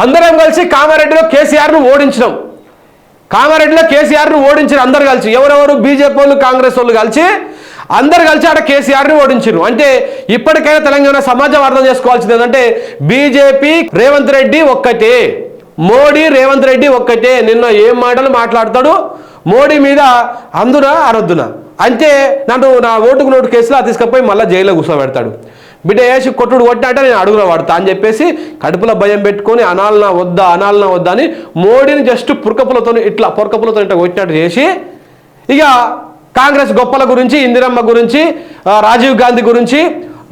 అందరం కలిసి కామారెడ్డిలో కేసీఆర్ను ఓడించినాం. కామారెడ్డిలో కేసీఆర్ను ఓడించిన అందరు కలిసి, ఎవరెవరు బీజేపీ వాళ్ళు కాంగ్రెస్ వాళ్ళు కలిసి అందరు కలిసి ఆడ కేసీఆర్ని ఓడించారు. అంటే ఇప్పటికైనా తెలంగాణ సమాజం అర్థం చేసుకోవాల్సింది ఏంటంటే బీజేపీ రేవంత్ రెడ్డి ఒక్కటే, మోడీ రేవంత్ రెడ్డి ఒక్కటే. నిన్న ఏం మాటలు మాట్లాడతాడు మోడీ మీద, అందునా అరొద్దునా అంటే నన్ను నా ఓటుకు నోటు కేసులో తీసుకుపోయి మళ్ళీ జైల్లో కూర్చోబెడతాడు. బిడ్డ వేసి కొట్టుడు కొట్టినట్టే నేను అడుగున పడతా అని చెప్పేసి కడుపులో భయం పెట్టుకొని అనాలనా వద్దా అని మోడీని జస్ట్ పొరకపులతో ఇట్లా కొట్టినట్టు చేసి ఇక కాంగ్రెస్ గొప్పల గురించి, ఇందిరమ్మ గురించి, రాజీవ్ గాంధీ గురించి,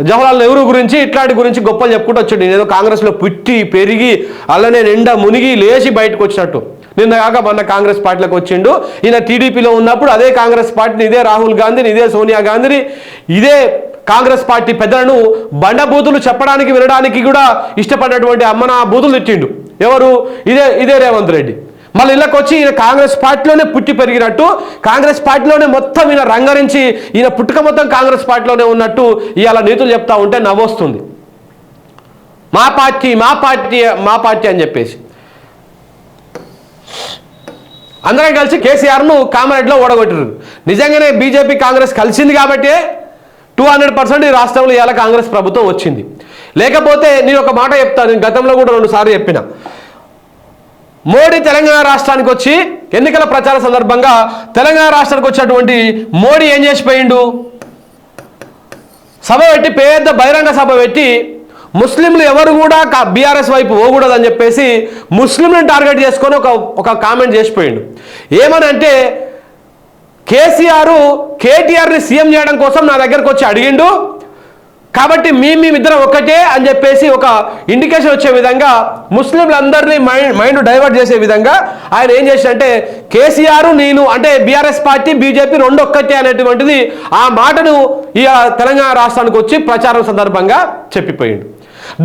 జవహర్లాల్ నెహ్రూ గురించి ఇట్లాంటి గురించి గొప్పలు చెప్పుకుంటూ వచ్చాడు. నేను కాంగ్రెస్లో పుట్టి పెరిగి అల్లనే నిండా మునిగి లేచి బయటకు వచ్చినట్టు. నిన్న కాక మొన్న కాంగ్రెస్ పార్టీలోకి వచ్చిండు. ఈయన టీడీపీలో ఉన్నప్పుడు అదే కాంగ్రెస్ పార్టీని, ఇదే రాహుల్ గాంధీని, ఇదే సోనియా గాంధీని, ఇదే కాంగ్రెస్ పార్టీ పెద్దలను బండబూతులు చెప్పడానికి వినడానికి కూడా ఇష్టపడినటువంటి అమ్మన బూతులు తిట్టిండు. ఎవరు? ఇదే రేవంత్ రెడ్డి. మళ్ళీ ఇళ్ళకి వచ్చి ఈయన కాంగ్రెస్ పార్టీలోనే పుట్టి పెరిగినట్టు, కాంగ్రెస్ పార్టీలోనే మొత్తం ఈయన రంగరించి, ఈయన పుట్టుక మొత్తం కాంగ్రెస్ పార్టీలోనే ఉన్నట్టు ఇవాళ నీతులు చెప్తా ఉంటే నవ్వొస్తుంది. మా పార్టీ అని చెప్పేసి అందరం కలిసి కేసీఆర్ను కామారెడ్డిలో ఓడగొట్టారు. నిజంగానే బీజేపీ కాంగ్రెస్ కలిసింది కాబట్టి 200% ఈ రాష్ట్రంలో ఇవాళ కాంగ్రెస్ ప్రభుత్వం వచ్చింది. లేకపోతే నేను ఒక మాట చెప్తాను, నేను గతంలో కూడా 2 సార్లు చెప్పిన. మోడీ తెలంగాణ రాష్ట్రానికి వచ్చి ఎన్నికల ప్రచార సందర్భంగా తెలంగాణ రాష్ట్రానికి వచ్చినటువంటి మోడీ ఏం చేసిపోయిండు? సభ పెట్టి, పెద్ద బహిరంగ సభ పెట్టి ముస్లింలు ఎవరు కూడా బీఆర్ఎస్ వైపు పోకూడదని చెప్పేసి ముస్లింలను టార్గెట్ చేసుకొని ఒక కామెంట్ చేసిపోయిండు. ఏమనంటే కేటీఆర్ని సీఎం చేయడం కోసం నా దగ్గరకు వచ్చి అడిగిండు కాబట్టి మేమిద్దరం ఒక్కటే అని చెప్పేసి ఒక ఇండికేషన్ వచ్చే విధంగా ముస్లింలందరినీ మైండ్ డైవర్ట్ చేసే విధంగా ఆయన ఏం చేశాడంటే కేసీఆర్ నేను అంటే బీఆర్ఎస్ పార్టీ బీజేపీ రెండు ఒక్కటే అనేటువంటిది ఆ మాటను ఈ తెలంగాణ రాష్ట్రానికి వచ్చి ప్రచారం సందర్భంగా చెప్పిపోయిండు.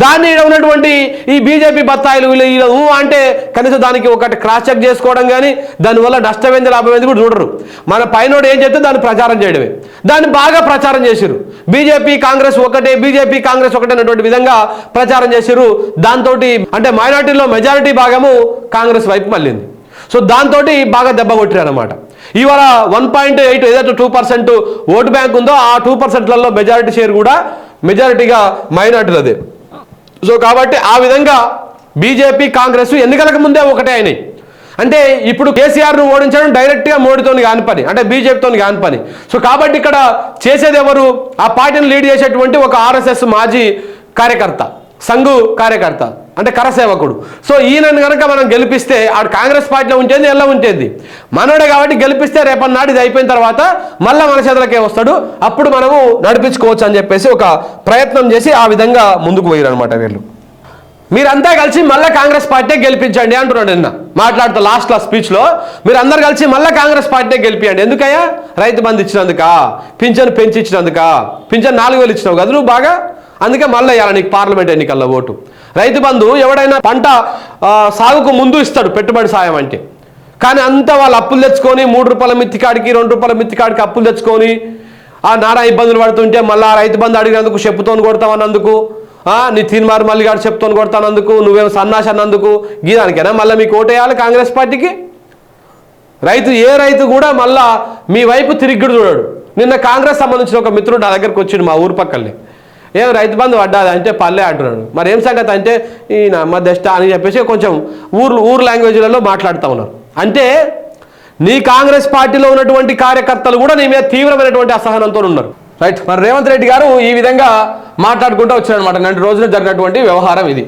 దాన్ని ఉన్నటువంటి ఈ బీజేపీ బత్తాయిలు వీళ్ళు అంటే కనీసం దానికి ఒకటి క్రాస్ చెక్ చేసుకోవడం కానీ దానివల్ల నష్టమైంది లాభమైంది కూడా చూడరు. మన పైనోడు ఏం చెప్తే దాన్ని ప్రచారం చేయడమే. దాన్ని బాగా ప్రచారం చేశారు. బీజేపీ కాంగ్రెస్ ఒకటే అనేటువంటి విధంగా ప్రచారం చేశారు. దాంతో అంటే మైనార్టీలో మెజారిటీ భాగము కాంగ్రెస్ వైపు మళ్ళింది. సో దాంతో బాగా దెబ్బ కొట్టారు అనమాట. ఇవాళ 1.8 ఏదైతే 2% ఓటు బ్యాంక్ ఉందో ఆ 2%లలో మెజారిటీ షేర్ కూడా మెజారిటీగా మైనార్టీలదే. సో కాబట్టి ఆ విధంగా బీజేపీ కాంగ్రెస్ ఎన్నికలకు ముందే ఒకటే అయినాయి. అంటే ఇప్పుడు కేసీఆర్ను ఓడించడం డైరెక్ట్గా మోడీతో కాని పని, అంటే బీజేపీతో కాని పని. సో కాబట్టి ఇక్కడ చేసేది ఎవరు? ఆ పార్టీని లీడ్ చేసేటువంటి ఒక ఆర్ఎస్ఎస్ మాజీ కార్యకర్త, సంఘు కార్యకర్త, అంటే కరసేవకుడు. సో ఈయనను కనుక మనం గెలిపిస్తే ఆడు కాంగ్రెస్ పార్టీలో ఉంచేది ఎలా ఉంచేది మనోడే కాబట్టి గెలిపిస్తే రేపన్నాడు ఇది అయిపోయిన తర్వాత మళ్ళీ మన చేతులకే వస్తాడు, అప్పుడు మనము నడిపించుకోవచ్చు అని చెప్పేసి ఒక ప్రయత్నం చేసి ఆ విధంగా ముందుకు పోయారు అనమాట వీళ్ళు. మీరంతా కలిసి మళ్ళీ కాంగ్రెస్ పార్టీ గెలిపించండి అంటున్నాడు నిన్న మాట్లాడుతూ లాస్ట్ స్పీచ్లో. మీరు అందరు కలిసి మళ్ళీ కాంగ్రెస్ పార్టీ గెలిపియండి. ఎందుకయ్యా? రైతు బంధు ఇచ్చినందుకా, పింఛను పెంచి ఇచ్చినందుకా, పింఛను 4000 ఇచ్చినావు కదా నువ్వు బాగా, అందుకే మళ్ళీ ఇవ్వాలి నీకు పార్లమెంట్ ఎన్నికల్లో ఓటు. రైతు బంధు ఎవడైనా పంట సాగుకు ముందు ఇస్తాడు పెట్టుబడి సాయం అంటే, కానీ అంతా వాళ్ళు అప్పులు తెచ్చుకొని 3 రూపాయల మిత్తికాడికి 2 రూపాయల మిత్తికాడికి అప్పులు తెచ్చుకొని ఆ నానా ఇబ్బందులు పడుతుంటే మళ్ళీ రైతు బంధు అడిగినందుకు చెప్పుతోని కొడతామన్నందుకు, నీ తీన్మార్ మల్లిగాడు చెప్తోని కొడతానందుకు, నువ్వేమో సన్నాసి అన్నందుకు, గీదానికైనా మళ్ళీ మీకు ఓటేయాలి కాంగ్రెస్ పార్టీకి? ఏ రైతు కూడా మళ్ళా మీ వైపు తిరిగిడు చూడాడు. నిన్న కాంగ్రెస్ సంబంధించిన ఒక మిత్రుడు నా దగ్గరకు వచ్చిండు మా ఊరు పక్కనే. ఏం రైతు బంధు పడ్డాది అంటే పల్లె అంటున్నాడు. మరి ఏం సంగతి అంటే ఈయన మధ్యష్ట అని చెప్పేసి కొంచెం ఊరు లాంగ్వేజ్లలో మాట్లాడుతూ ఉన్నారు. అంటే నీ కాంగ్రెస్ పార్టీలో ఉన్నటువంటి కార్యకర్తలు కూడా నీ మీద తీవ్రమైనటువంటి అసహనంతో ఉన్నారు. రైట్. మరి రేవంత్ రెడ్డి గారు ఈ విధంగా మాట్లాడుకుంటూ వచ్చారనమాట. 2 రోజులు జరిగినటువంటి వ్యవహారం ఇది.